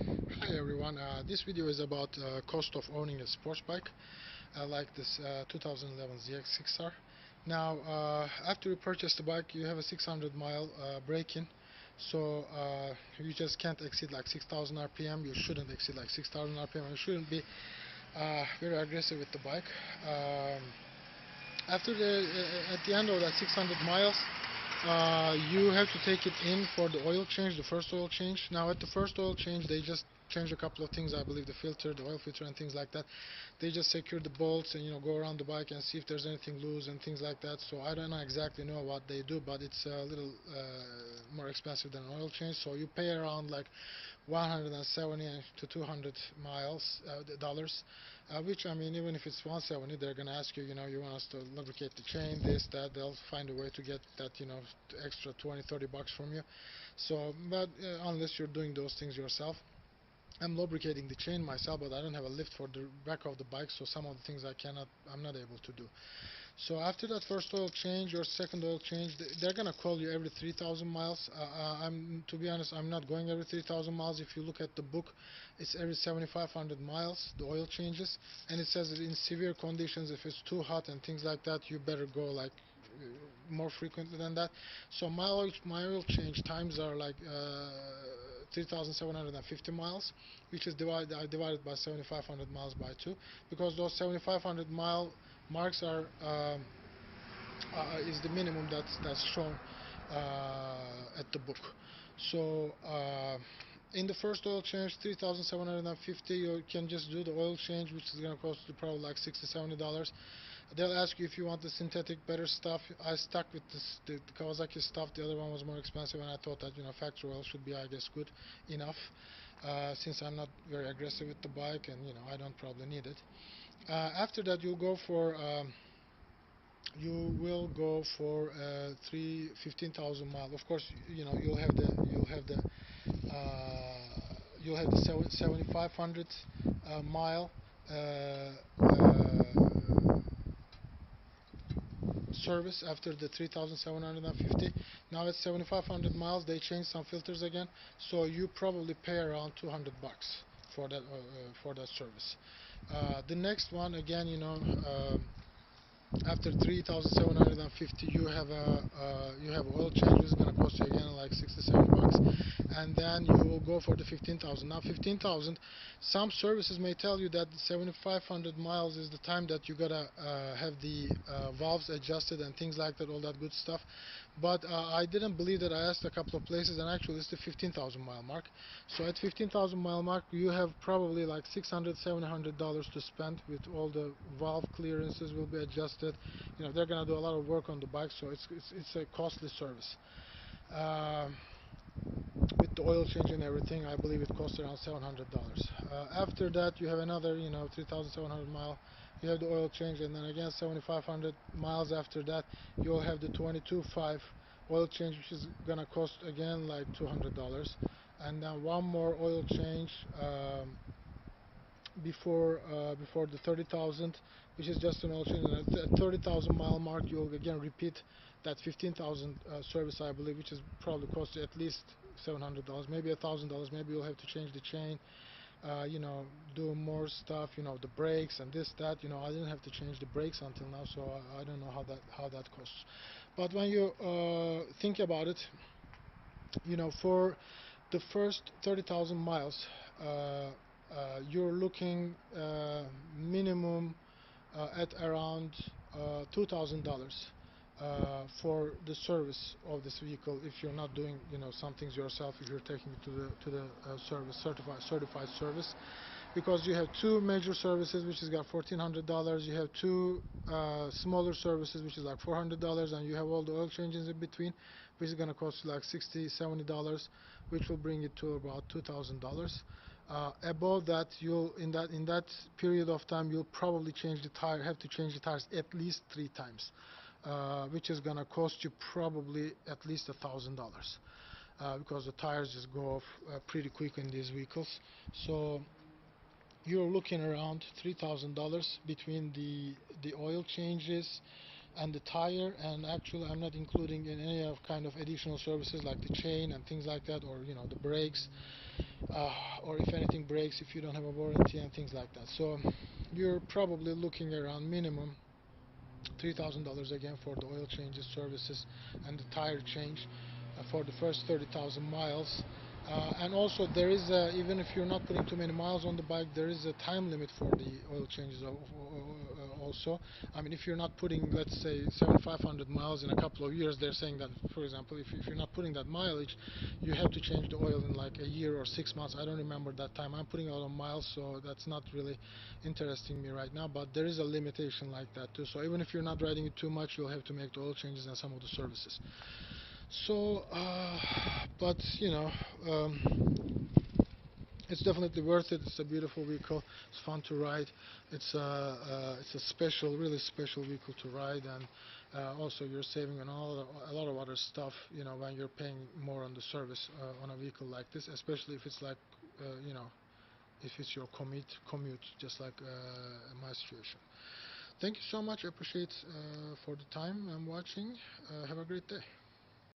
Hi everyone, this video is about cost of owning a sports bike like this 2011 ZX6R. Now, after you purchase the bike, you have a 600 mile break-in, so you just can't exceed like 6,000 RPM. You shouldn't exceed like 6,000 RPM. You shouldn't be very aggressive with the bike. Um, at the end of that 600 miles, you have to take it in for the oil change, the first oil change. Now at the first oil change, they just change a couple of things, I believe the filter, the oil filter and things like that. They just secure the bolts and go around the bike and see if there's anything loose and things like that. So I don't exactly know what they do, but it's a little more expensive than an oil change. So you pay around like 170 to 200 miles dollars, which I mean, even if it's 170, they're gonna ask you, you want us to lubricate the chain, this, that. They'll find a way to get that, extra 20, 30 bucks from you. So, but unless you're doing those things yourself. I'm lubricating the chain myself, but I don't have a lift for the back of the bike, so some of the things I'm not able to do. So after that first oil change or second oil change, they're gonna call you every 3,000 miles. To be honest, I'm not going every 3,000 miles. If you look at the book, it's every 7,500 miles the oil changes, and it says that in severe conditions, if it's too hot and things like that, you better go like more frequently than that. So my oil change times are like 3,750 miles, which is I divided by 7,500 miles by 2, because those 7,500 mile marks are is the minimum that's shown at the book. So in the first oil change, 3,750, you can just do the oil change, which is going to cost you probably like $60-70. They'll ask you if you want the synthetic better stuff. I stuck with the Kawasaki stuff. The other one was more expensive, and I thought that factory oil should be, I guess, good enough, since I'm not very aggressive with the bike, and I don't probably need it. After that, you will go for 15,000 mile. Of course, you'll have the 7,500 mile service after the 3,750. Now at 7,500 miles, they change some filters again, so you probably pay around 200 bucks for that service. The next one, again, after 3,750, you have oil change, which is going to cost you again like 67 bucks, and then you will go for the 15,000. Now 15,000, some services may tell you that 7,500 miles is the time that you gotta have the valves adjusted and things like that, all that good stuff. But I didn't believe that. I asked a couple of places, and actually it's the 15,000 mile mark. So at 15,000 mile mark, you have probably like $600-700 to spend, with all the valve clearances will be adjusted. They're gonna do a lot of work on the bike, so it's a costly service. With the oil change and everything, I believe it costs around $700. After that, you have another 3,700 mile. You have the oil change, and then again 7,500 miles after that, you'll have the 22.5 oil change, which is gonna cost again like $200, and then one more oil change before the 30,000, which is just an oil change. And at 30,000 mile mark, you'll again repeat that 15,000 service, I believe, which is probably cost you at least $700, maybe $1,000. Maybe you'll have to change the chain, do more stuff, the brakes and this, that. I didn't have to change the brakes until now, so I don't know how that costs. But when you think about it, for the first 30,000 miles, you're looking minimum at around $2,000 for the service of this vehicle, if you're not doing some things yourself, if you're taking it to the service, certified service, because you have two major services, which has got $1,400. You have two smaller services, which is like $400, and you have all the oil changes in between, which is going to cost you like $60-70, which will bring it to about $2,000. Above that, in that period of time, you'll probably have to change the tires at least 3 times, which is going to cost you probably at least $1,000, because the tires just go off pretty quick in these vehicles. So you're looking around $3,000 between the oil changes, and the tire, and actually I'm not including in any of kind of additional services like the chain and things like that, or the brakes, or if anything breaks, if you don't have a warranty and things like that. So you're probably looking around minimum $3,000 again for the oil changes, services, and the tire change for the first 30,000 miles. And also there is even if you're not putting too many miles on the bike, there is a time limit for the oil changes also. I mean, if you're not putting, let's say, 7,500 miles in a couple of years, they're saying that, for example, if you're not putting that mileage, you have to change the oil in like a year or 6 months. I don't remember that time. I'm putting a lot of miles, so that's not really interesting me right now, but there is a limitation like that too. So even if you're not riding it too much, you'll have to make the oil changes and some of the services. So, but it's definitely worth it. It's a beautiful vehicle. It's fun to ride. It's a special, really special vehicle to ride, and also you're saving on a lot of other stuff. When you're paying more on the service on a vehicle like this, especially if it's like, if it's your commute, just like my situation. Thank you so much. I appreciate for the time I'm watching. Have a great day.